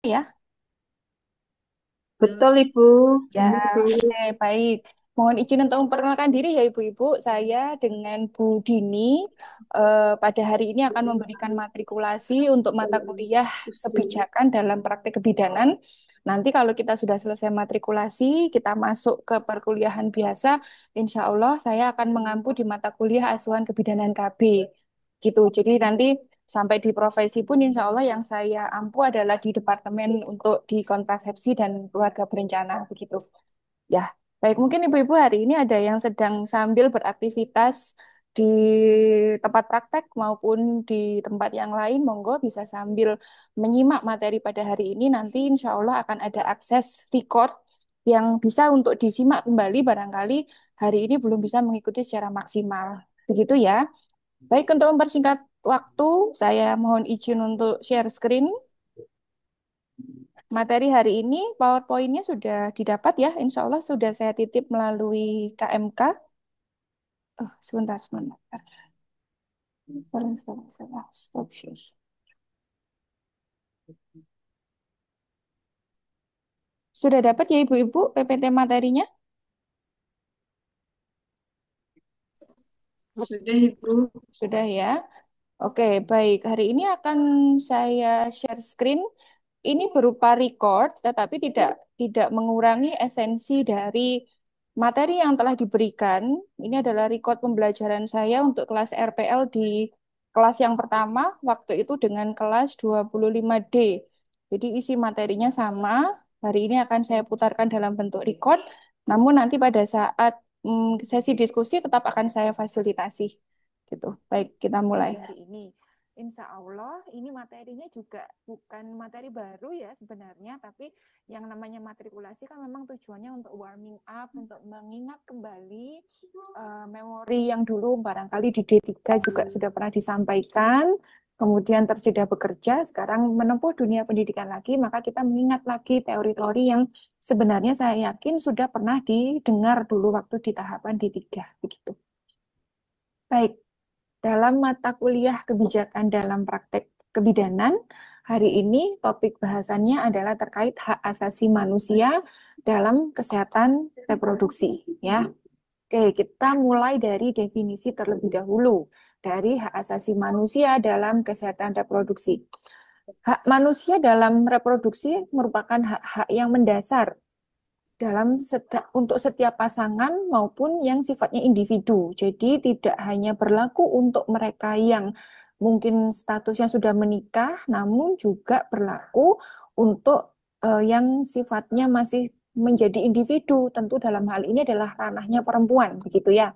Ya, Betul, Ibu. ya, oke, baik. Mohon izin untuk memperkenalkan diri ya Ibu-Ibu. Saya dengan Bu Dini pada hari ini akan memberikan matrikulasi untuk mata kuliah kebijakan dalam praktek kebidanan. Nanti kalau kita sudah selesai matrikulasi, kita masuk ke perkuliahan biasa, insya Allah saya akan mengampu di mata kuliah asuhan kebidanan KB. Gitu. Jadi nanti sampai di profesi pun insya Allah yang saya ampu adalah di departemen untuk di kontrasepsi dan keluarga berencana begitu. Ya, baik mungkin ibu-ibu hari ini ada yang sedang sambil beraktivitas di tempat praktek maupun di tempat yang lain, monggo bisa sambil menyimak materi pada hari ini. Nanti insya Allah akan ada akses record yang bisa untuk disimak kembali barangkali hari ini belum bisa mengikuti secara maksimal. Begitu ya. Baik, untuk mempersingkat waktu, saya mohon izin untuk share screen. Materi hari ini, PowerPoint-nya sudah didapat ya, insya Allah sudah saya titip melalui KMK. Oh, sebentar, sebentar. Stop share. Sudah dapat ya Ibu-Ibu PPT materinya? Sudah, Ibu. Sudah ya. Oke, baik. Hari ini akan saya share screen. Ini berupa record, tetapi tidak mengurangi esensi dari materi yang telah diberikan. Ini adalah record pembelajaran saya untuk kelas RPL di kelas yang pertama, waktu itu dengan kelas 25D. Jadi isi materinya sama. Hari ini akan saya putarkan dalam bentuk record, namun nanti pada saat sesi diskusi tetap akan saya fasilitasi. Gitu. Baik, kita mulai hari ini. Insya Allah ini materinya juga bukan materi baru ya sebenarnya, tapi yang namanya matrikulasi kan memang tujuannya untuk warming up, untuk mengingat kembali memori yang dulu barangkali di D3 juga sudah pernah disampaikan, kemudian terjeda bekerja, sekarang menempuh dunia pendidikan lagi, maka kita mengingat lagi teori-teori yang sebenarnya saya yakin sudah pernah didengar dulu waktu di tahapan D3, begitu. Baik, dalam mata kuliah kebijakan dalam praktek kebidanan, hari ini topik bahasannya adalah terkait hak asasi manusia dalam kesehatan reproduksi, ya. Oke, kita mulai dari definisi terlebih dahulu dari hak asasi manusia dalam kesehatan reproduksi. Hak manusia dalam reproduksi merupakan hak-hak yang mendasar untuk setiap pasangan maupun yang sifatnya individu. Jadi tidak hanya berlaku untuk mereka yang mungkin statusnya sudah menikah, namun juga berlaku untuk yang sifatnya masih menjadi individu. Tentu dalam hal ini adalah ranahnya perempuan, begitu ya.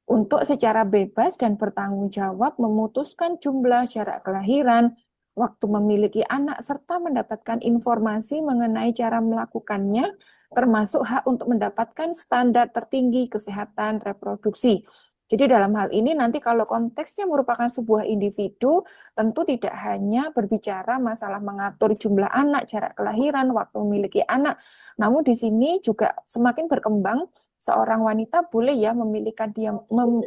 Untuk secara bebas dan bertanggung jawab memutuskan jumlah, jarak kelahiran, waktu memiliki anak, serta mendapatkan informasi mengenai cara melakukannya, termasuk hak untuk mendapatkan standar tertinggi kesehatan reproduksi. Jadi dalam hal ini nanti kalau konteksnya merupakan sebuah individu, tentu tidak hanya berbicara masalah mengatur jumlah anak, jarak kelahiran, waktu memiliki anak, namun di sini juga semakin berkembang seorang wanita boleh ya memilihkan dia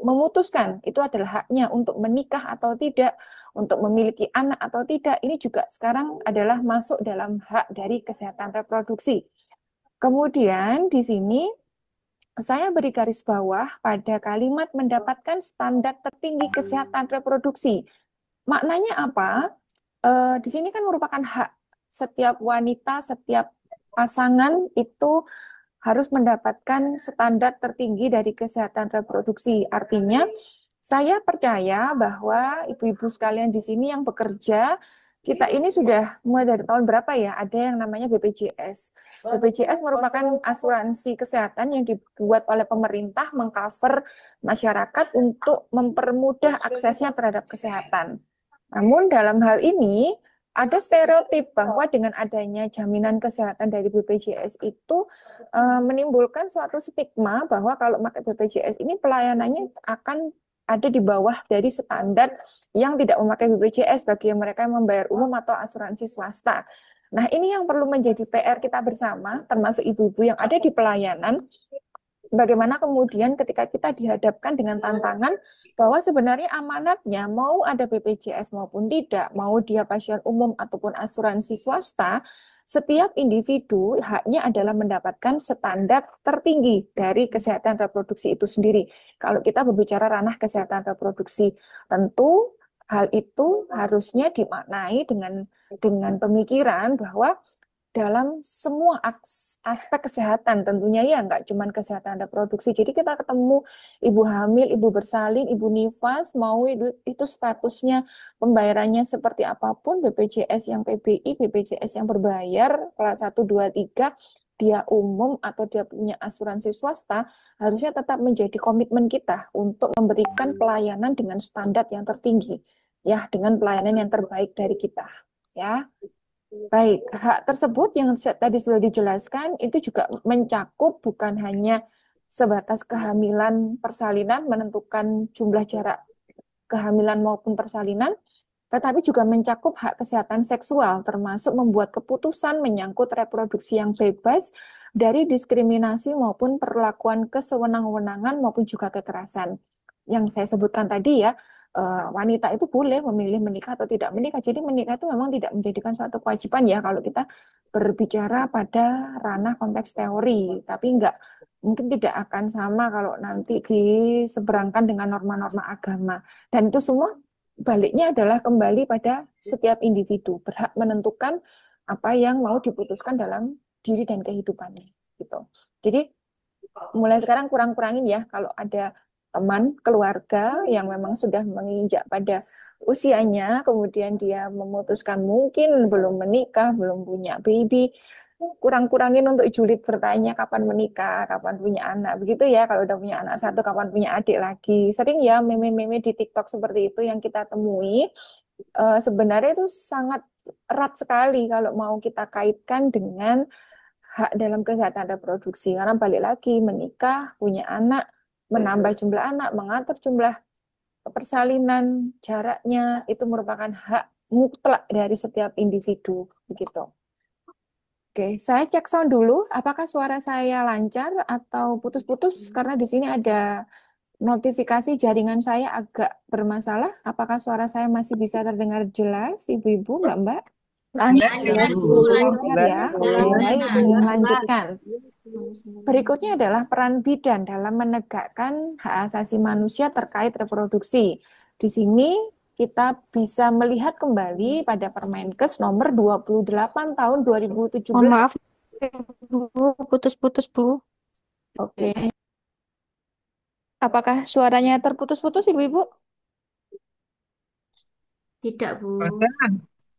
memutuskan itu adalah haknya untuk menikah atau tidak, untuk memiliki anak atau tidak. Ini juga sekarang adalah masuk dalam hak dari kesehatan reproduksi. Kemudian di sini saya beri garis bawah pada kalimat mendapatkan standar tertinggi kesehatan reproduksi. Maknanya apa? Di sini kan merupakan hak setiap wanita, setiap pasangan itu harus mendapatkan standar tertinggi dari kesehatan reproduksi. Artinya, saya percaya bahwa ibu-ibu sekalian di sini yang bekerja, kita ini sudah mulai dari tahun berapa ya, ada yang namanya BPJS. BPJS merupakan asuransi kesehatan yang dibuat oleh pemerintah mengcover masyarakat untuk mempermudah aksesnya terhadap kesehatan. Namun dalam hal ini ada stereotip bahwa dengan adanya jaminan kesehatan dari BPJS itu menimbulkan suatu stigma bahwa kalau pakai BPJS ini pelayanannya akan ada di bawah dari standar yang tidak memakai BPJS bagi mereka yang membayar umum atau asuransi swasta. Nah, ini yang perlu menjadi PR kita bersama, termasuk ibu-ibu yang ada di pelayanan, bagaimana kemudian ketika kita dihadapkan dengan tantangan bahwa sebenarnya amanatnya mau ada BPJS maupun tidak, mau dia pasien umum ataupun asuransi swasta, setiap individu haknya adalah mendapatkan standar tertinggi dari kesehatan reproduksi itu sendiri. Kalau kita berbicara ranah kesehatan reproduksi, tentu hal itu harusnya dimaknai dengan pemikiran bahwa dalam semua aspek kesehatan tentunya ya, nggak cuma kesehatan reproduksi. Jadi kita ketemu ibu hamil, ibu bersalin, ibu nifas, mau itu statusnya pembayarannya seperti apapun, BPJS yang PBI, BPJS yang berbayar, kelas 1, 2, 3, dia umum atau dia punya asuransi swasta, harusnya tetap menjadi komitmen kita untuk memberikan pelayanan dengan standar yang tertinggi, ya, dengan pelayanan yang terbaik dari kita, ya. Baik, hak tersebut yang tadi sudah dijelaskan itu juga mencakup bukan hanya sebatas kehamilan persalinan, menentukan jumlah jarak kehamilan maupun persalinan, tetapi juga mencakup hak kesehatan seksual, termasuk membuat keputusan menyangkut reproduksi yang bebas dari diskriminasi maupun perlakuan kesewenang-wenangan maupun juga kekerasan. Yang saya sebutkan tadi ya, wanita itu boleh memilih menikah atau tidak menikah. Jadi menikah itu memang tidak menjadikan suatu kewajiban ya kalau kita berbicara pada ranah konteks teori, tapi enggak mungkin tidak akan sama kalau nanti diseberangkan dengan norma-norma agama. Dan itu semua baliknya adalah kembali pada setiap individu berhak menentukan apa yang mau diputuskan dalam diri dan kehidupannya gitu. Jadi mulai sekarang kurang-kurangin ya kalau ada teman keluarga yang memang sudah menginjak pada usianya, kemudian dia memutuskan mungkin belum menikah, belum punya baby, kurang-kurangin untuk julid bertanya kapan menikah, kapan punya anak, begitu ya. Kalau udah punya anak satu, kapan punya adik lagi. Sering ya meme-meme di TikTok seperti itu yang kita temui. Sebenarnya itu sangat erat sekali kalau mau kita kaitkan dengan hak dalam kesehatan reproduksi. Karena balik lagi, menikah, punya anak, menambah jumlah anak, mengatur jumlah persalinan, jaraknya, itu merupakan hak mutlak dari setiap individu. Begitu. Oke, saya cek sound dulu. Apakah suara saya lancar atau putus-putus? Karena di sini ada notifikasi jaringan saya agak bermasalah. Apakah suara saya masih bisa terdengar jelas, Ibu-ibu, Mbak-mbak? Lancar, Jelas, Bu. Lancar ya. Oke, baik, saya melanjutkan. Berikutnya adalah peran bidan dalam menegakkan hak asasi manusia terkait reproduksi. Di sini kita bisa melihat kembali pada Permenkes nomor 28 tahun 2017. Mohon maaf, Bu, putus-putus, Bu. Oke. Apakah suaranya terputus-putus, Ibu-ibu? Tidak, Bu.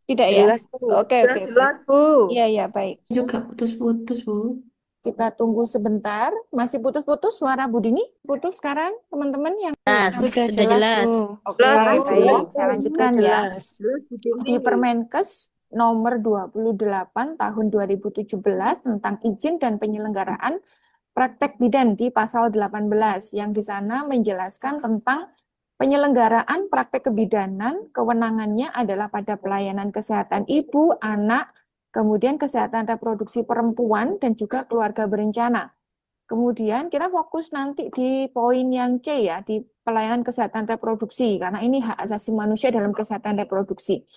Tidak ya? Jelas, Bu. Oke, oke. Jelas, Bu. Iya, iya, baik. Juga putus-putus, Bu. Kita tunggu sebentar. Masih putus-putus suara Bu Dini? Putus sekarang, teman-teman yang Sudah jelas. Oke, Jelas, Bu. baik. Jelas, Bu. Saya lanjutkan ya. Jelas. Jelas, Bu Dini. Di Permenkes nomor 28 tahun 2017 tentang izin dan penyelenggaraan praktek bidan di pasal 18 yang di sana menjelaskan tentang penyelenggaraan praktek kebidanan, kewenangannya adalah pada pelayanan kesehatan ibu, anak, kemudian kesehatan reproduksi perempuan, dan juga keluarga berencana. Kemudian kita fokus nanti di poin yang C ya, di pelayanan kesehatan reproduksi, karena ini hak asasi manusia dalam kesehatan reproduksi.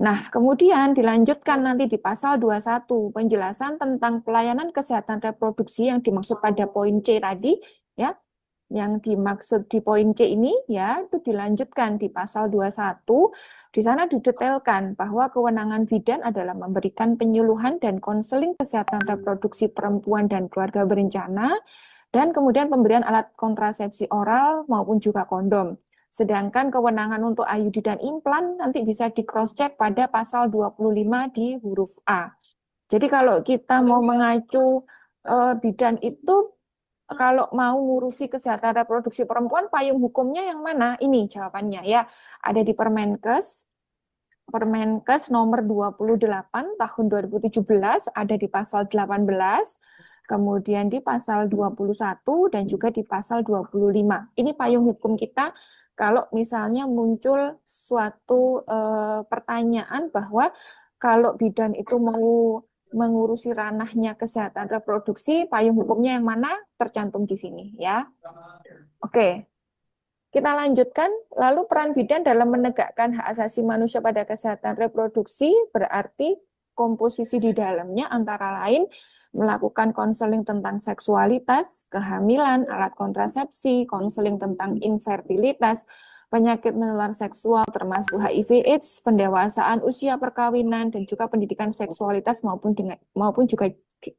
Nah, kemudian dilanjutkan nanti di pasal 21, penjelasan tentang pelayanan kesehatan reproduksi yang dimaksud pada poin C tadi, ya, yang dimaksud di poin C ini ya itu dilanjutkan di pasal 21. Di sana didetailkan bahwa kewenangan bidan adalah memberikan penyuluhan dan konseling kesehatan reproduksi perempuan dan keluarga berencana dan kemudian pemberian alat kontrasepsi oral maupun juga kondom. Sedangkan kewenangan untuk IUD dan implan nanti bisa di cross check pada pasal 25 di huruf A. Jadi kalau kita mau mengacu bidan itu kalau mau ngurusi kesehatan reproduksi perempuan, payung hukumnya yang mana? Ini jawabannya ya. Ada di Permenkes nomor 28 tahun 2017, ada di pasal 18, kemudian di pasal 21, dan juga di pasal 25. Ini payung hukum kita kalau misalnya muncul suatu pertanyaan bahwa kalau bidan itu mau mengurusi ranahnya kesehatan reproduksi, payung hukumnya yang mana tercantum di sini ya. Oke, kita lanjutkan. Lalu peran bidan dalam menegakkan hak asasi manusia pada kesehatan reproduksi berarti komposisi di dalamnya antara lain melakukan konseling tentang seksualitas, kehamilan, alat kontrasepsi, konseling tentang infertilitas, penyakit menular seksual termasuk HIV/AIDS, pendewasaan usia perkawinan dan juga pendidikan seksualitas maupun juga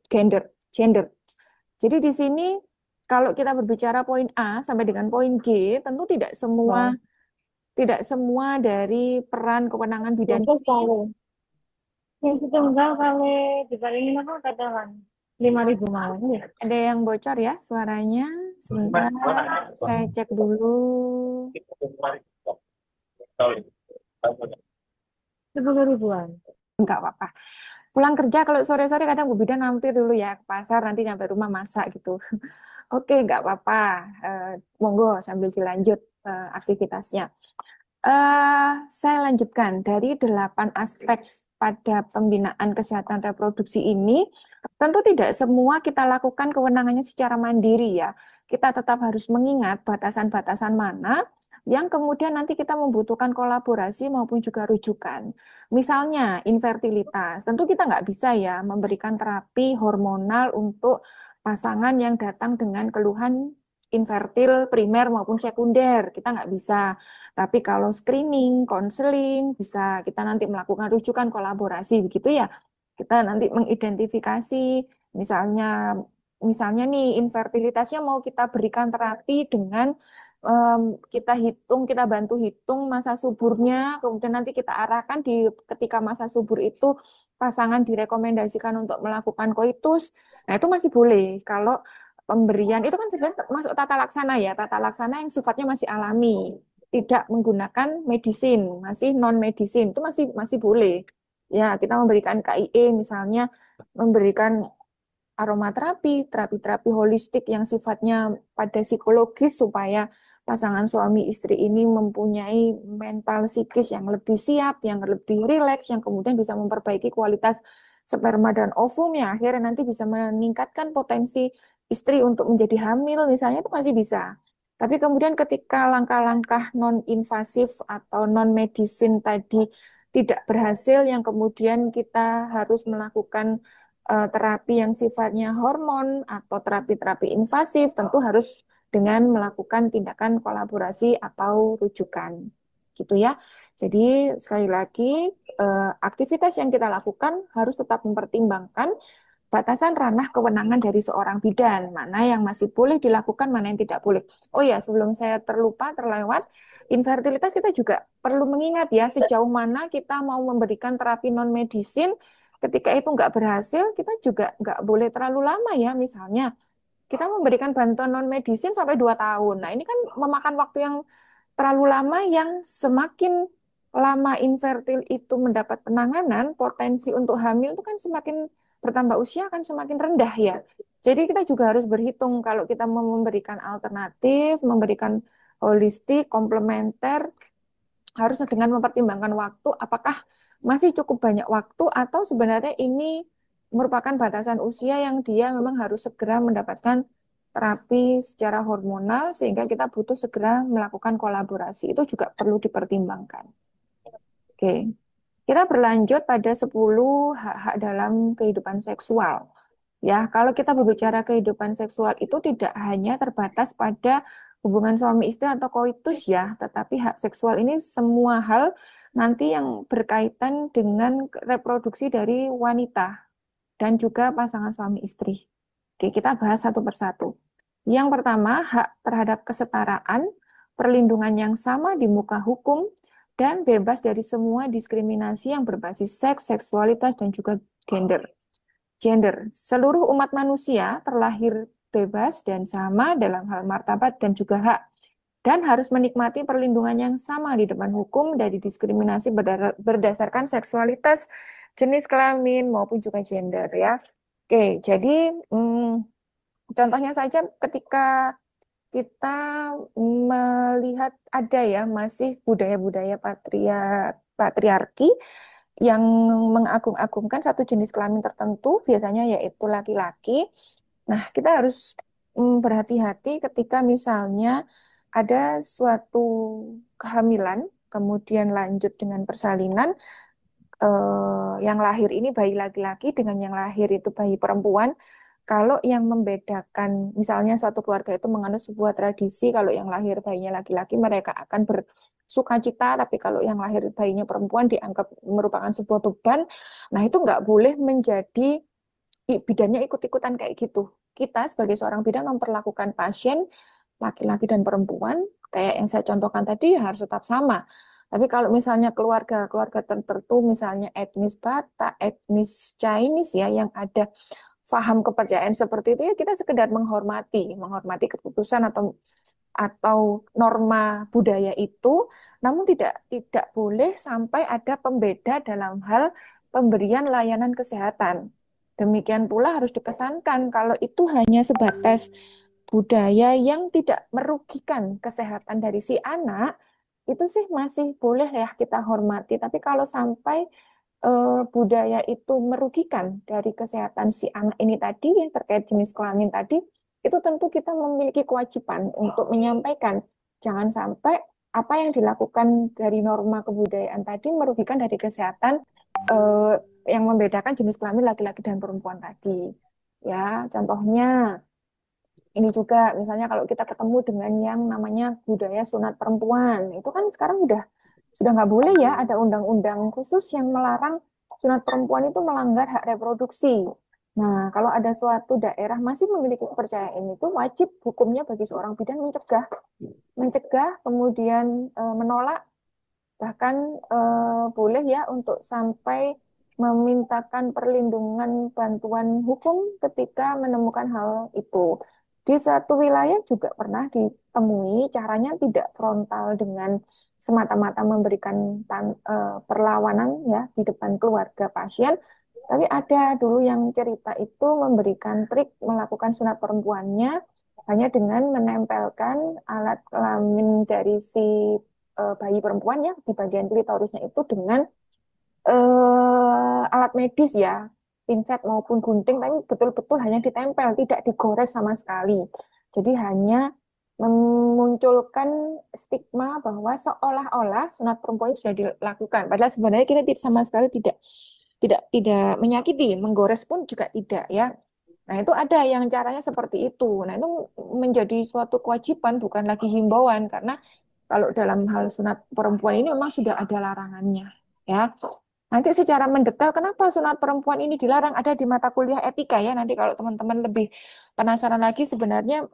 gender. Jadi di sini kalau kita berbicara poin A sampai dengan poin G, tentu Nah, tidak semua dari peran kewenangan bidan contoh ini kalau yang setunggal kalau dibandingin apa katakan 5.000 malam ya. ada yang bocor ya suaranya. Sebentar, saya cek dulu. 10.000-an. Enggak apa-apa. Pulang kerja kalau sore-sore kadang Bu Bidan mampir dulu ya ke pasar, nanti nyampe rumah masak gitu. Oke, enggak apa-apa. Monggo sambil dilanjut aktivitasnya. Saya lanjutkan dari 8 aspek pada pembinaan kesehatan reproduksi ini, tentu tidak semua kita lakukan kewenangannya secara mandiri ya. Kita tetap harus mengingat batasan-batasan mana yang kemudian nanti kita membutuhkan kolaborasi maupun juga rujukan. Misalnya infertilitas, tentu kita nggak bisa ya memberikan terapi hormonal untuk pasangan yang datang dengan keluhan infertil primer maupun sekunder, kita nggak bisa. Tapi kalau screening, konseling, bisa kita nanti melakukan rujukan kolaborasi begitu ya. Kita nanti mengidentifikasi misalnya misalnya nih infertilitasnya mau kita berikan terapi dengan kita bantu hitung masa suburnya, kemudian nanti kita arahkan di ketika masa subur itu pasangan direkomendasikan untuk melakukan koitus. Nah, itu masih boleh kalau pemberian itu kan sebenarnya masuk tata laksana ya, tata laksana yang sifatnya masih alami, tidak menggunakan medisin, masih non medisin itu masih masih boleh. Ya, kita memberikan KIE misalnya memberikan aromaterapi, terapi-terapi holistik yang sifatnya pada psikologis supaya pasangan suami istri ini mempunyai mental psikis yang lebih siap, yang lebih rileks, yang kemudian bisa memperbaiki kualitas sperma dan ovum yang akhirnya nanti bisa meningkatkan potensi istri untuk menjadi hamil misalnya itu masih bisa. Tapi kemudian ketika langkah-langkah non-invasif atau non-medicine tadi tidak berhasil, yang kemudian kita harus melakukan terapi yang sifatnya hormon atau terapi-terapi invasif tentu harus dengan melakukan tindakan kolaborasi atau rujukan gitu ya. Jadi sekali lagi aktivitas yang kita lakukan harus tetap mempertimbangkan batasan ranah kewenangan dari seorang bidan, mana yang masih boleh dilakukan, mana yang tidak boleh. Oh ya, sebelum saya terlewat, infertilitas kita juga perlu mengingat ya, sejauh mana kita mau memberikan terapi non-medisin, ketika itu nggak berhasil, kita juga nggak boleh terlalu lama ya, misalnya. Kita memberikan bantuan non-medisin sampai 2 tahun. Nah, ini kan memakan waktu yang terlalu lama yang semakin lama infertil itu mendapat penanganan, potensi untuk hamil itu kan semakin bertambah usia akan semakin rendah ya. Jadi kita juga harus berhitung kalau kita mau memberikan alternatif, memberikan holistik, komplementer, harus dengan mempertimbangkan waktu, apakah masih cukup banyak waktu atau sebenarnya ini merupakan batasan usia yang dia memang harus segera mendapatkan terapi secara hormonal sehingga kita butuh segera melakukan kolaborasi. Itu juga perlu dipertimbangkan. Oke. Kita berlanjut pada 10 hak-hak dalam kehidupan seksual. Ya, kalau kita berbicara kehidupan seksual itu tidak hanya terbatas pada hubungan suami istri atau koitus ya, tetapi hak seksual ini semua hal nanti yang berkaitan dengan reproduksi dari wanita dan juga pasangan suami istri. Oke, kita bahas satu persatu. Yang pertama, hak terhadap kesetaraan, perlindungan yang sama di muka hukum, dan bebas dari semua diskriminasi yang berbasis seks, seksualitas, dan juga gender. Seluruh umat manusia terlahir bebas dan sama dalam hal martabat dan juga hak, dan harus menikmati perlindungan yang sama di depan hukum dari diskriminasi berdasarkan seksualitas, jenis kelamin maupun juga gender ya. Oke, jadi contohnya saja ketika kita melihat ada ya masih budaya-budaya patriarki yang mengagung-agungkan satu jenis kelamin tertentu, biasanya yaitu laki-laki. Nah, kita harus berhati-hati ketika misalnya ada suatu kehamilan, kemudian lanjut dengan persalinan, yang lahir ini bayi laki-laki dengan yang lahir itu bayi perempuan. Kalau yang membedakan, misalnya suatu keluarga itu menganut sebuah tradisi, kalau yang lahir bayinya laki-laki mereka akan bersukacita, tapi kalau yang lahir bayinya perempuan dianggap merupakan sebuah beban. Nah, itu nggak boleh menjadi bidannya ikut-ikutan kayak gitu. Kita sebagai seorang bidan memperlakukan pasien laki-laki dan perempuan kayak yang saya contohkan tadi ya harus tetap sama. Tapi kalau misalnya keluarga-keluarga tertentu, misalnya etnis Batak, etnis Chinese ya, yang ada paham kepercayaan seperti itu ya kita sekedar menghormati keputusan atau norma budaya itu, namun tidak boleh sampai ada pembeda dalam hal pemberian layanan kesehatan. Demikian pula harus dipesankan kalau itu hanya sebatas budaya yang tidak merugikan kesehatan dari si anak, itu sih masih boleh ya kita hormati. Tapi kalau sampai budaya itu merugikan dari kesehatan si anak ini tadi yang terkait jenis kelamin tadi, itu tentu kita memiliki kewajiban untuk menyampaikan. Jangan sampai apa yang dilakukan dari norma kebudayaan tadi merugikan dari kesehatan eh, yang membedakan jenis kelamin laki-laki dan perempuan tadi. Ya, contohnya ini juga misalnya kalau kita ketemu dengan yang namanya budaya sunat perempuan, itu kan sekarang sudah nggak boleh ya, ada undang-undang khusus yang melarang sunat perempuan itu melanggar hak reproduksi. Nah, kalau ada suatu daerah masih memiliki kepercayaan itu, wajib hukumnya bagi seorang bidan mencegah, kemudian menolak, bahkan boleh ya untuk sampai memintakan perlindungan bantuan hukum ketika menemukan hal itu. Di satu wilayah juga pernah ditemui caranya tidak frontal dengan semata-mata memberikan perlawanan ya di depan keluarga pasien, tapi ada dulu yang cerita itu memberikan trik melakukan sunat perempuannya hanya dengan menempelkan alat kelamin dari si bayi perempuan ya di bagian klitorisnya itu dengan alat medis ya, pinset maupun gunting, tapi betul-betul hanya ditempel, tidak digores sama sekali. Jadi hanya memunculkan stigma bahwa seolah-olah sunat perempuan sudah dilakukan. Padahal sebenarnya kita sama sekali tidak menyakiti, menggores pun juga tidak ya. Nah, itu ada yang caranya seperti itu. Nah, itu menjadi suatu kewajiban, bukan lagi himbauan, karena kalau dalam hal sunat perempuan ini memang sudah ada larangannya. Ya, nanti secara mendetail kenapa sunat perempuan ini dilarang ada di mata kuliah etika ya. Nanti kalau teman-teman lebih penasaran lagi sebenarnya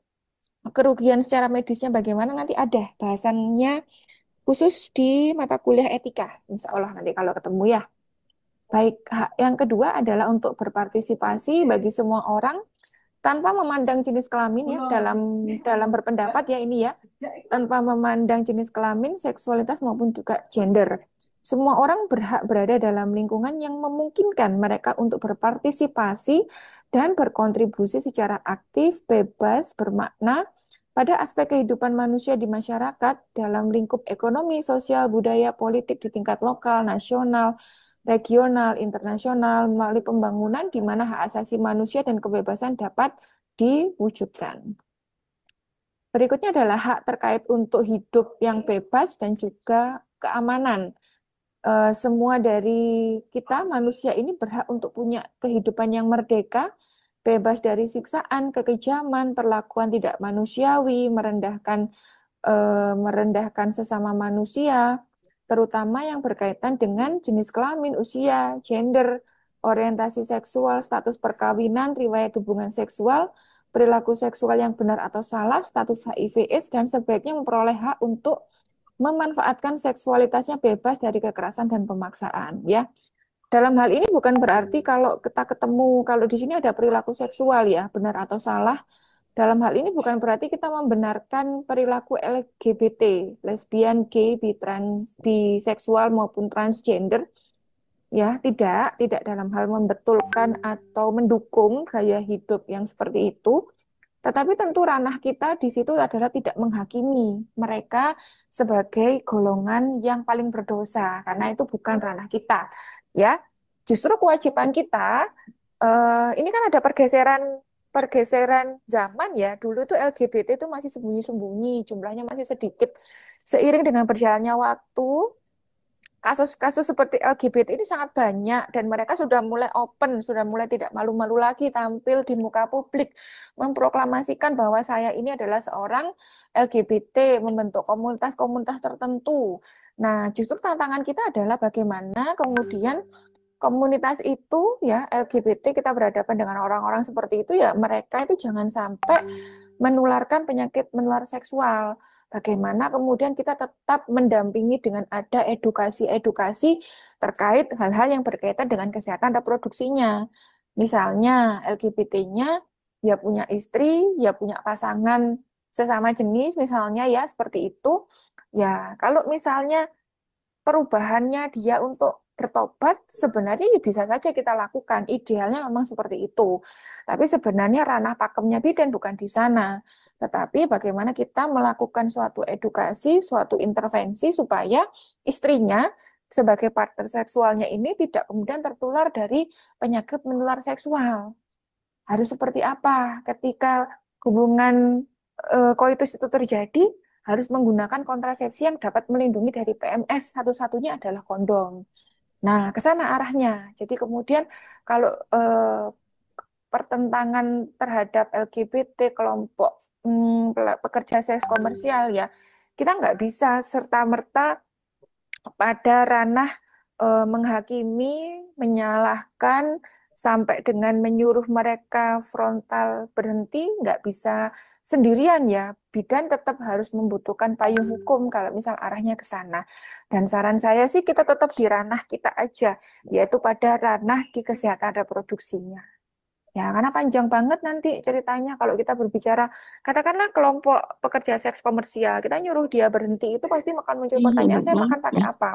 kerugian secara medisnya bagaimana nanti ada bahasannya khusus di mata kuliah etika. Insya Allah nanti kalau ketemu ya. Baik, hak yang kedua adalah untuk berpartisipasi bagi semua orang tanpa memandang jenis kelamin ya dalam dalam berpendapat ya ini ya tanpa memandang jenis kelamin, seksualitas maupun juga gender. Semua orang berhak berada dalam lingkungan yang memungkinkan mereka untuk berpartisipasi dan berkontribusi secara aktif, bebas, bermakna pada aspek kehidupan manusia di masyarakat dalam lingkup ekonomi, sosial, budaya, politik di tingkat lokal, nasional, regional, internasional, melalui pembangunan di mana hak asasi manusia dan kebebasan dapat diwujudkan. Berikutnya adalah hak terkait untuk hidup yang bebas dan juga keamanan. Semua dari kita manusia ini berhak untuk punya kehidupan yang merdeka, bebas dari siksaan, kekejaman, perlakuan tidak manusiawi, merendahkan sesama manusia, terutama yang berkaitan dengan jenis kelamin, usia, gender, orientasi seksual, status perkawinan, riwayat hubungan seksual, perilaku seksual yang benar atau salah, status HIV/AIDS, dan sebaiknya memperoleh hak untuk memanfaatkan seksualitasnya bebas dari kekerasan dan pemaksaan. Ya, dalam hal ini bukan berarti kalau kita ketemu, kalau di sini ada perilaku seksual ya, benar atau salah. Dalam hal ini bukan berarti kita membenarkan perilaku LGBT, lesbian, gay, biseksual maupun transgender. Ya, tidak dalam hal membetulkan atau mendukung gaya hidup yang seperti itu. Tetapi tentu ranah kita di situ adalah tidak menghakimi mereka sebagai golongan yang paling berdosa, karena itu bukan ranah kita. ya. Justru kewajiban kita, ini kan ada pergeseran pergeseran zaman ya. Dulu itu LGBT itu masih sembunyi-sembunyi, jumlahnya masih sedikit. Seiring dengan berjalannya waktu, kasus-kasus seperti LGBT ini sangat banyak dan mereka sudah mulai open, sudah mulai tidak malu-malu lagi tampil di muka publik, memproklamasikan bahwa saya ini adalah seorang LGBT, membentuk komunitas-komunitas tertentu. Nah, justru tantangan kita adalah bagaimana kemudian komunitas itu ya LGBT kita berhadapan dengan orang-orang seperti itu ya mereka itu jangan sampai menularkan penyakit menular seksual. Bagaimana kemudian kita tetap mendampingi dengan ada edukasi-edukasi terkait hal-hal yang berkaitan dengan kesehatan reproduksinya. Misalnya LGBT-nya ya punya istri, ya punya pasangan sesama jenis misalnya ya seperti itu. Ya, kalau misalnya perubahannya dia untuk bertobat sebenarnya ya bisa saja kita lakukan. Idealnya memang seperti itu. Tapi sebenarnya ranah pakemnya bidan bukan di sana. Tetapi bagaimana kita melakukan suatu edukasi, suatu intervensi supaya istrinya sebagai partner seksualnya ini tidak kemudian tertular dari penyakit menular seksual. Harus seperti apa ketika hubungan koitus itu terjadi, harus menggunakan kontrasepsi yang dapat melindungi dari PMS. Satu-satunya adalah kondom. Nah, ke sana arahnya. Jadi kemudian kalau pertentangan terhadap LGBT kelompok pekerja seks komersial ya, kita nggak bisa serta-merta pada ranah menghakimi, menyalahkan, sampai dengan menyuruh mereka frontal berhenti, nggak bisa sendirian ya. Bidan tetap harus membutuhkan payung hukum kalau misal arahnya ke sana. Dan saran saya sih kita tetap di ranah kita aja, yaitu pada ranah di kesehatan reproduksinya. Ya, karena panjang banget nanti ceritanya kalau kita berbicara, katakanlah kelompok pekerja seks komersial, kita nyuruh dia berhenti, itu pasti akan muncul pertanyaan, saya makan pakai apa?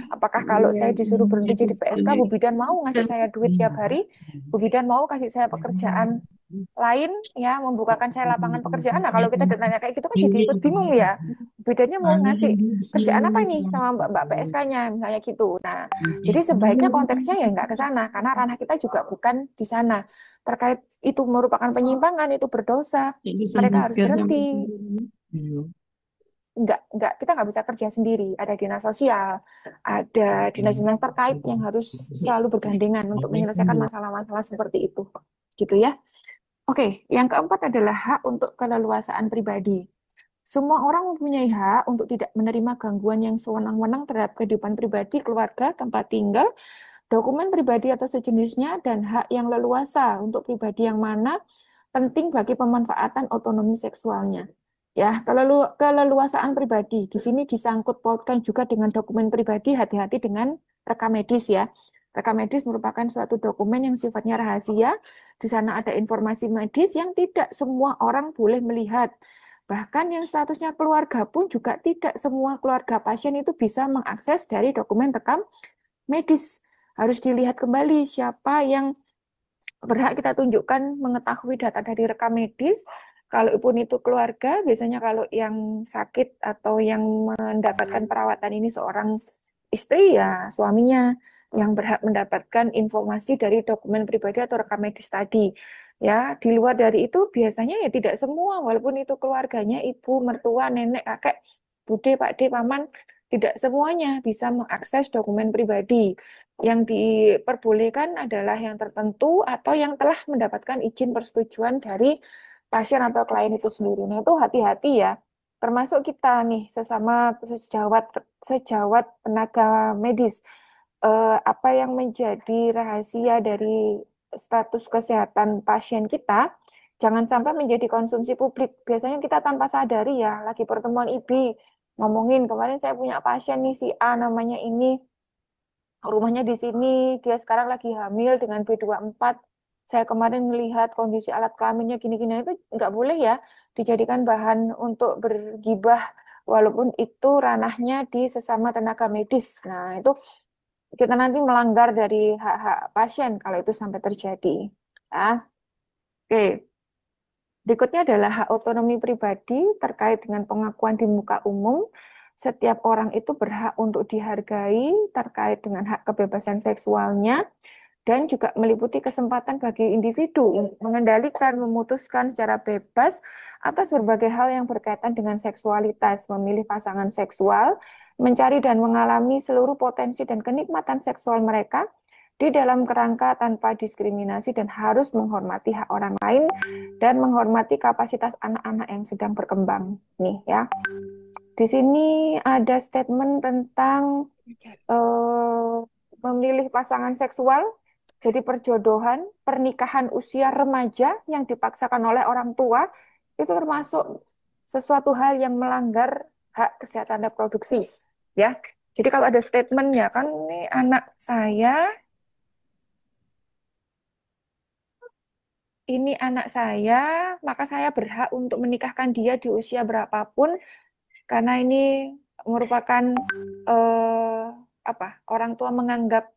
Apakah kalau saya disuruh berhenti jadi PSK, Bu Bidan mau ngasih saya duit tiap hari? Bu Bidan mau kasih saya pekerjaan lain, ya, membukakan saya lapangan pekerjaan? Nah, kalau kita ditanya kayak gitu kan jadi ikut bingung ya. Bu Bidannya mau ngasih kerjaan apa nih sama Mbak PSK-nya, misalnya gitu. Nah, jadi sebaiknya konteksnya ya nggak ke sana, karena ranah kita juga bukan di sana terkait itu merupakan penyimpangan, itu berdosa, mereka harus berhenti. Nggak, kita nggak bisa kerja sendiri. Ada dinas sosial, ada dinas-dinas terkait yang harus selalu bergandengan untuk menyelesaikan masalah-masalah seperti itu. Gitu ya. Oke, yang keempat adalah hak untuk keleluasaan pribadi. Semua orang mempunyai hak untuk tidak menerima gangguan yang sewenang-wenang terhadap kehidupan pribadi, keluarga, tempat tinggal, dokumen pribadi atau sejenisnya, dan hak yang leluasa untuk pribadi yang mana penting bagi pemanfaatan otonomi seksualnya. Ya, keleluasaan pribadi di sini disangkut pautkan juga dengan dokumen pribadi, hati-hati dengan rekam medis ya. Rekam medis merupakan suatu dokumen yang sifatnya rahasia. Di sana ada informasi medis yang tidak semua orang boleh melihat. Bahkan yang statusnya keluarga pun juga tidak semua keluarga pasien itu bisa mengakses dari dokumen rekam medis. Harus dilihat kembali siapa yang berhak kita tunjukkan mengetahui data dari rekam medis. Kalaupun itu keluarga, biasanya kalau yang sakit atau yang mendapatkan perawatan ini seorang istri, ya suaminya yang berhak mendapatkan informasi dari dokumen pribadi atau rekam medis tadi. Ya, di luar dari itu biasanya ya tidak semua, walaupun itu keluarganya, ibu, mertua, nenek, kakek, bude, pakde, paman, tidak semuanya bisa mengakses dokumen pribadi. Yang diperbolehkan adalah yang tertentu atau yang telah mendapatkan izin persetujuan dari pasien atau klien itu sendiri. Nah, itu hati-hati ya. Termasuk kita nih sesama sejawat sejawat tenaga medis. Apa yang menjadi rahasia dari status kesehatan pasien kita jangan sampai menjadi konsumsi publik. Biasanya kita tanpa sadari ya, lagi pertemuan IB ngomongin kemarin saya punya pasien nih si A namanya ini rumahnya di sini, dia sekarang lagi hamil dengan B24. Saya kemarin melihat kondisi alat kelaminnya gini-gini, itu nggak boleh ya dijadikan bahan untuk bergibah, walaupun itu ranahnya di sesama tenaga medis. Nah, itu kita nanti melanggar dari hak-hak pasien kalau itu sampai terjadi. Ya. Oke. Berikutnya adalah hak otonomi pribadi terkait dengan pengakuan di muka umum. setiap orang itu berhak untuk dihargai terkait dengan hak kebebasan seksualnya dan juga meliputi kesempatan bagi individu untuk mengendalikan, memutuskan secara bebas atas berbagai hal yang berkaitan dengan seksualitas, memilih pasangan seksual, mencari dan mengalami seluruh potensi dan kenikmatan seksual mereka di dalam kerangka tanpa diskriminasi dan harus menghormati hak orang lain dan menghormati kapasitas anak-anak yang sedang berkembang. Nih ya. Di sini ada statement tentang eh, memilih pasangan seksual, jadi perjodohan, pernikahan usia remaja yang dipaksakan oleh orang tua, itu termasuk sesuatu hal yang melanggar hak kesehatan reproduksi. Ya, jadi kalau ada statement ya kan ini anak saya, ini anak saya, maka saya berhak untuk menikahkan dia di usia berapapun karena ini merupakan eh, apa orang tua menganggap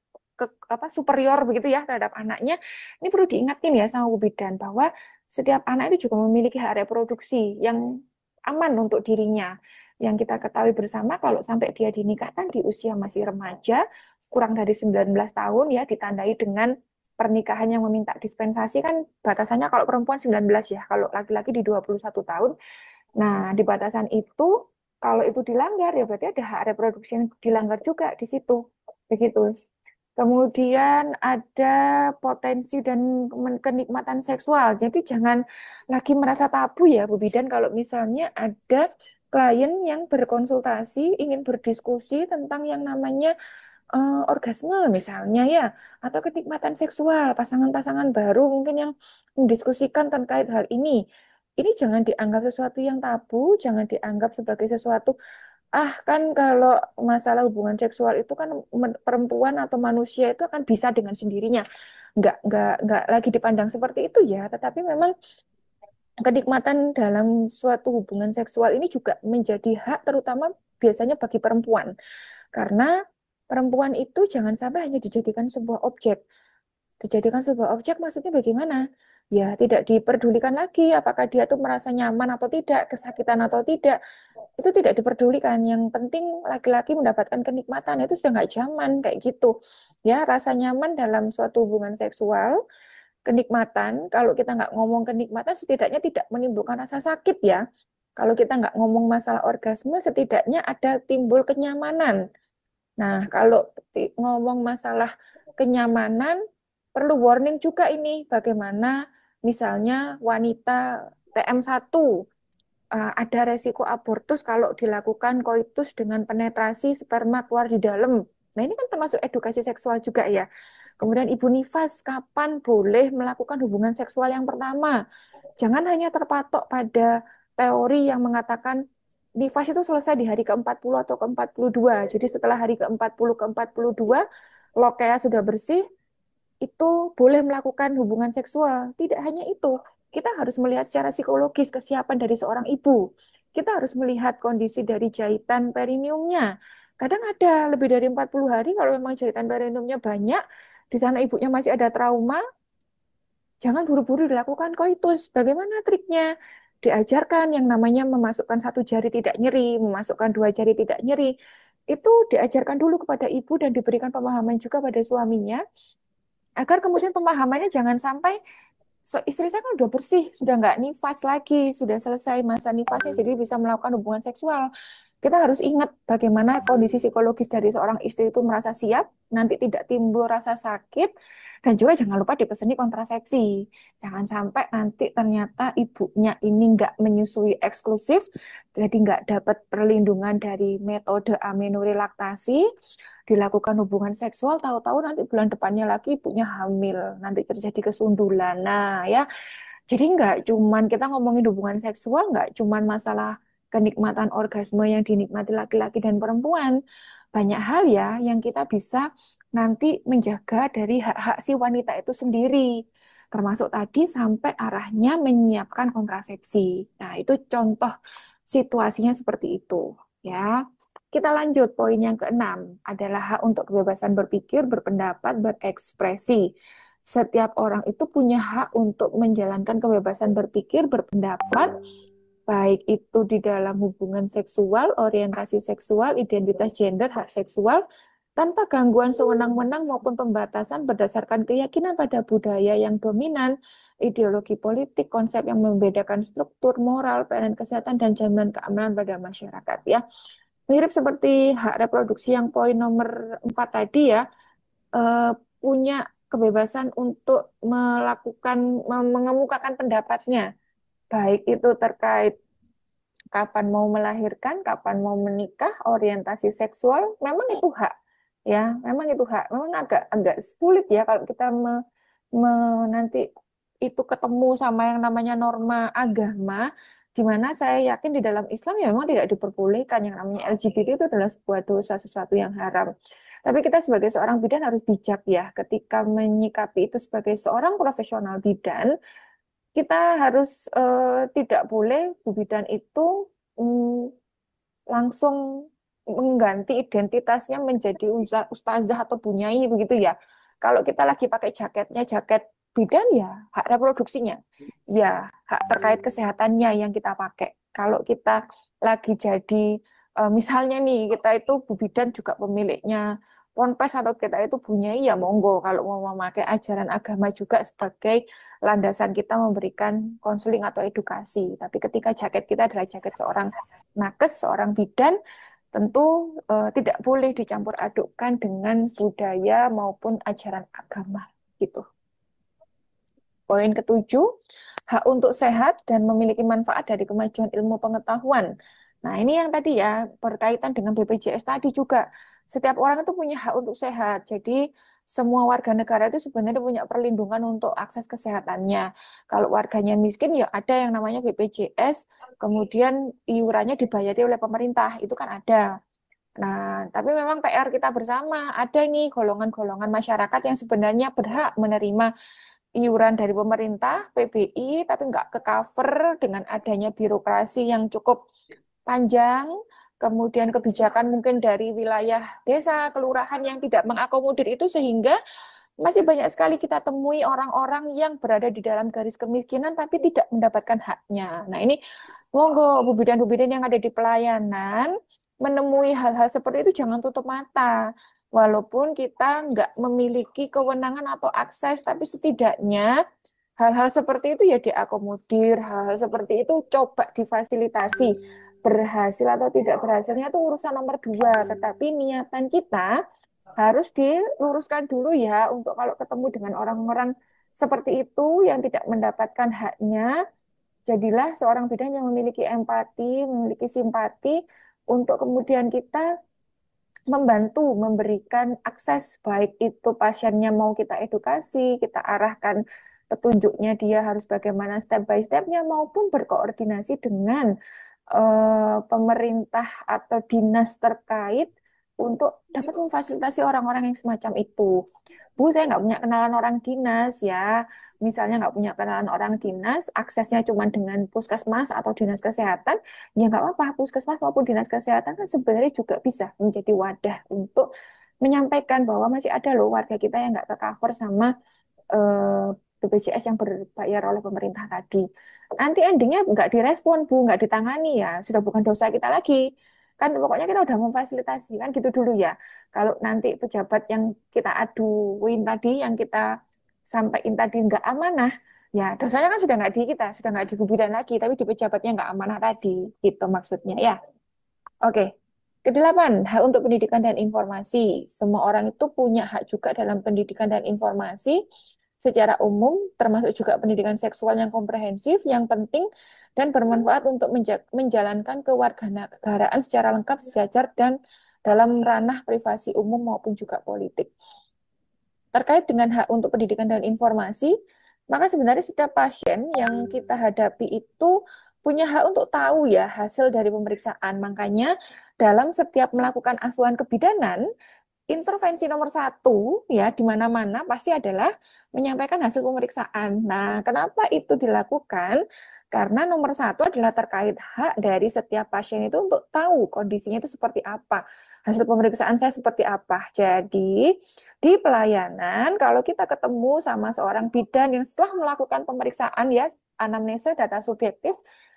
superior begitu ya terhadap anaknya. Ini perlu diingatkan ya sama Bu Bidan bahwa setiap anak itu juga memiliki hak reproduksi yang aman untuk dirinya. Yang kita ketahui bersama kalau sampai dia dinikahkan di usia masih remaja, kurang dari 19 tahun ya ditandai dengan pernikahan yang meminta dispensasi kan batasannya kalau perempuan 19 ya, kalau laki-laki di 21 tahun. Nah, di batasan itu, kalau itu dilanggar, ya berarti ada hak reproduksi yang dilanggar juga di situ. Begitu. Kemudian ada potensi dan kenikmatan seksual. Jadi jangan lagi merasa tabu ya, Bu Bidan, kalau misalnya ada klien yang berkonsultasi, ingin berdiskusi tentang yang namanya orgasme misalnya ya, atau kenikmatan seksual, pasangan-pasangan baru mungkin yang mendiskusikan terkait hal ini. Ini jangan dianggap sesuatu yang tabu, jangan dianggap sebagai sesuatu, ah kan kalau masalah hubungan seksual itu kan perempuan atau manusia itu akan bisa dengan sendirinya. Nggak lagi dipandang seperti itu ya, tetapi memang kenikmatan dalam suatu hubungan seksual ini juga menjadi hak terutama biasanya bagi perempuan. Karena perempuan itu jangan sampai hanya dijadikan sebuah objek. Dijadikan sebuah objek maksudnya bagaimana? Ya, tidak diperdulikan lagi apakah dia tuh merasa nyaman atau tidak, kesakitan atau tidak. Itu tidak diperdulikan. Yang penting laki-laki mendapatkan kenikmatan itu sudah nggak zaman kayak gitu. Ya, rasa nyaman dalam suatu hubungan seksual, kenikmatan, kalau kita nggak ngomong kenikmatan, setidaknya tidak menimbulkan rasa sakit ya. Kalau kita nggak ngomong masalah orgasme, setidaknya ada timbul kenyamanan. Nah, kalau ngomong masalah kenyamanan, perlu warning juga ini bagaimana misalnya wanita TM1 ada resiko abortus kalau dilakukan koitus dengan penetrasi sperma keluar di dalam. Nah, ini kan termasuk edukasi seksual juga ya. Kemudian ibu nifas, kapan boleh melakukan hubungan seksual yang pertama? Jangan hanya terpatok pada teori yang mengatakan nifas itu selesai di hari ke-40 atau ke-42. Jadi setelah hari ke-40, ke-42, lokea sudah bersih, itu boleh melakukan hubungan seksual. Tidak hanya itu, kita harus melihat secara psikologis kesiapan dari seorang ibu. Kita harus melihat kondisi dari jahitan perineumnya. Kadang ada lebih dari 40 hari, kalau memang jahitan perineumnya banyak, di sana ibunya masih ada trauma, jangan buru-buru dilakukan koitus. Bagaimana triknya? Diajarkan yang namanya memasukkan satu jari tidak nyeri, memasukkan dua jari tidak nyeri. Itu diajarkan dulu kepada ibu dan diberikan pemahaman juga pada suaminya, agar kemudian pemahamannya jangan sampai istri saya kan udah bersih, sudah nggak nifas lagi, sudah selesai masa nifasnya, jadi bisa melakukan hubungan seksual. Kita harus ingat bagaimana kondisi psikologis dari seorang istri itu merasa siap, nanti tidak timbul rasa sakit, dan juga jangan lupa dipeseni kontrasepsi. Jangan sampai nanti ternyata ibunya ini nggak menyusui eksklusif, jadi nggak dapat perlindungan dari metode aminorelaktasi, dilakukan hubungan seksual, tahu-tahu nanti bulan depannya lagi ibunya hamil, nanti terjadi kesundulan. Nah, ya, jadi nggak cuman kita ngomongin hubungan seksual, nggak cuman masalah kenikmatan orgasme yang dinikmati laki-laki dan perempuan. Banyak hal ya yang kita bisa nanti menjaga dari hak-hak si wanita itu sendiri. Termasuk tadi sampai arahnya menyiapkan kontrasepsi. Nah, itu contoh situasinya seperti itu. Ya, kita lanjut poin yang keenam adalah hak untuk kebebasan berpikir, berpendapat, berekspresi. Setiap orang itu punya hak untuk menjalankan kebebasan berpikir, berpendapat, baik itu di dalam hubungan seksual, orientasi seksual, identitas gender, hak seksual, tanpa gangguan sewenang-wenang maupun pembatasan berdasarkan keyakinan pada budaya yang dominan, ideologi politik, konsep yang membedakan struktur moral, pelayanan kesehatan, dan jaminan keamanan pada masyarakat ya. Mirip seperti hak reproduksi yang poin nomor 4 tadi ya, eh, punya kebebasan untuk mengemukakan pendapatnya, baik itu terkait kapan mau melahirkan, kapan mau menikah, orientasi seksual, memang itu hak. Ya, memang itu hak. Memang agak agak sulit ya kalau kita nanti itu ketemu sama yang namanya norma agama, di mana saya yakin di dalam Islam ya memang tidak diperbolehkan yang namanya LGBT itu adalah sebuah dosa, sesuatu yang haram. Tapi kita sebagai seorang bidan harus bijak ya ketika menyikapi itu sebagai seorang profesional bidan, kita harus tidak boleh Bu Bidan itu langsung mengganti identitasnya menjadi ustazah atau bunyai begitu ya. Kalau kita lagi pakai jaketnya jaket bidan ya hak reproduksinya, ya hak terkait kesehatannya yang kita pakai. Kalau kita lagi jadi misalnya nih kita itu Bu Bidan juga pemiliknya ponpes atau kita itu bunyai ya monggo kalau mau memakai ajaran agama juga sebagai landasan kita memberikan konseling atau edukasi. Tapi ketika jaket kita adalah jaket seorang nakes, seorang bidan, tentu tidak boleh dicampur adukkan dengan budaya maupun ajaran agama gitu. Poin ketujuh, hak untuk sehat dan memiliki manfaat dari kemajuan ilmu pengetahuan. Nah, ini yang tadi ya, berkaitan dengan BPJS tadi juga. Setiap orang itu punya hak untuk sehat. Jadi, semua warga negara itu sebenarnya punya perlindungan untuk akses kesehatannya. Kalau warganya miskin, ya ada yang namanya BPJS, kemudian iurannya dibayari oleh pemerintah. Itu kan ada. Nah, tapi memang PR kita bersama, ada nih golongan-golongan masyarakat yang sebenarnya berhak menerima iuran dari pemerintah, PBI, tapi nggak ke cover dengan adanya birokrasi yang cukup panjang, kemudian kebijakan mungkin dari wilayah desa, kelurahan yang tidak mengakomodir itu sehingga masih banyak sekali kita temui orang-orang yang berada di dalam garis kemiskinan tapi tidak mendapatkan haknya. Nah ini monggo Bu Bidan-Bu Bidan yang ada di pelayanan menemui hal-hal seperti itu jangan tutup mata. Walaupun kita nggak memiliki kewenangan atau akses, tapi setidaknya hal-hal seperti itu ya diakomodir, hal-hal seperti itu coba difasilitasi. Berhasil atau tidak berhasilnya itu urusan nomor dua, tetapi niatan kita harus diluruskan dulu ya untuk kalau ketemu dengan orang-orang seperti itu yang tidak mendapatkan haknya, jadilah seorang bidan yang memiliki empati, memiliki simpati untuk kemudian kita membantu memberikan akses baik itu pasiennya mau kita edukasi, kita arahkan petunjuknya dia harus bagaimana step by stepnya maupun berkoordinasi dengan pemerintah atau dinas terkait untuk dapat memfasilitasi orang-orang yang semacam itu. Bu, saya nggak punya kenalan orang dinas ya. Misalnya nggak punya kenalan orang dinas, aksesnya cuma dengan puskesmas atau dinas kesehatan, ya nggak apa-apa. Puskesmas maupun dinas kesehatan kan sebenarnya juga bisa menjadi wadah untuk menyampaikan bahwa masih ada loh warga kita yang nggak ke-cover sama BPJS yang berbayar oleh pemerintah tadi. Nanti endingnya nggak direspon, Bu, nggak ditangani ya, sudah bukan dosa kita lagi. Kan pokoknya kita udah memfasilitasi, kan gitu dulu ya. Kalau nanti pejabat yang kita aduin tadi, yang kita sampaikan tadi nggak amanah, ya dosanya kan sudah nggak di kita, sudah nggak di Bu Bidan lagi, tapi di pejabatnya nggak amanah tadi, gitu maksudnya ya. Oke. Kedelapan, hak untuk pendidikan dan informasi. Semua orang itu punya hak juga dalam pendidikan dan informasi secara umum, termasuk juga pendidikan seksual yang komprehensif, yang penting, dan bermanfaat untuk menjalankan kewarganegaraan secara lengkap, sejajar, dan dalam ranah privasi umum maupun juga politik. Terkait dengan hak untuk pendidikan dan informasi, maka sebenarnya setiap pasien yang kita hadapi itu punya hak untuk tahu ya hasil dari pemeriksaan. Makanya dalam setiap melakukan asuhan kebidanan, intervensi nomor satu ya di mana-mana pasti adalah menyampaikan hasil pemeriksaan. Nah, kenapa itu dilakukan? Karena nomor satu adalah terkait hak dari setiap pasien itu untuk tahu kondisinya itu seperti apa, hasil pemeriksaan saya seperti apa. Jadi di pelayanan kalau kita ketemu sama seorang bidan yang setelah melakukan pemeriksaan ya anamnesa data subjektif,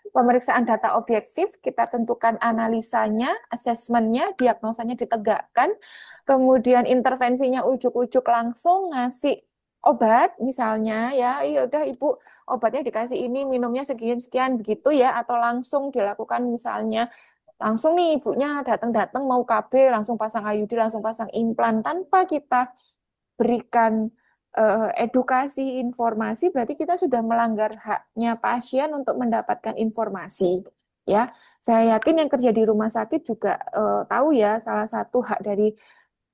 pemeriksaan data objektif, kita tentukan analisanya, asesmennya, diagnosanya ditegakkan, kemudian intervensinya ujuk-ujuk langsung ngasih obat misalnya ya, iya udah Ibu obatnya dikasih ini, minumnya sekian-sekian begitu ya, atau langsung dilakukan misalnya langsung nih ibunya datang-datang mau KB langsung pasang IUD, langsung pasang implan tanpa kita berikan edukasi informasi, berarti kita sudah melanggar haknya pasien untuk mendapatkan informasi. Ya, saya yakin yang kerja di rumah sakit juga tahu ya, salah satu hak dari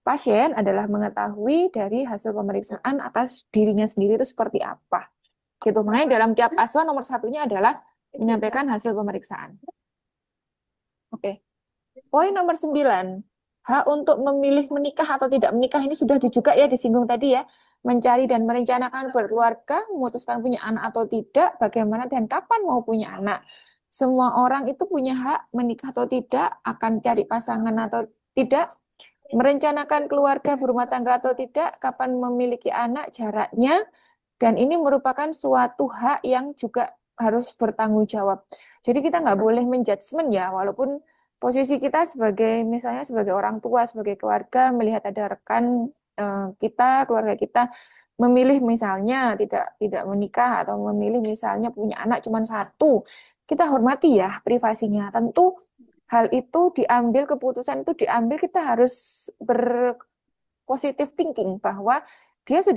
pasien adalah mengetahui dari hasil pemeriksaan atas dirinya sendiri itu seperti apa. Gitu. Makanya dalam tiap asuhan nomor satunya adalah menyampaikan hasil pemeriksaan. Oke. Poin nomor 9, hak untuk memilih menikah atau tidak menikah ini sudah juga ya disinggung tadi ya. Mencari dan merencanakan berkeluarga, memutuskan punya anak atau tidak, bagaimana dan kapan mau punya anak. Semua orang itu punya hak menikah atau tidak, akan cari pasangan atau tidak, merencanakan keluarga berumah tangga atau tidak, kapan memiliki anak, jaraknya, dan ini merupakan suatu hak yang juga harus bertanggung jawab. Jadi kita nggak boleh menjudgment ya, walaupun posisi kita sebagai misalnya sebagai orang tua, sebagai keluarga melihat ada rekan kita, keluarga kita memilih misalnya tidak menikah atau memilih misalnya punya anak cuma satu, kita hormati ya privasinya. Tentu hal itu diambil keputusan itu diambil kita harus berpositif thinking bahwa dia sudah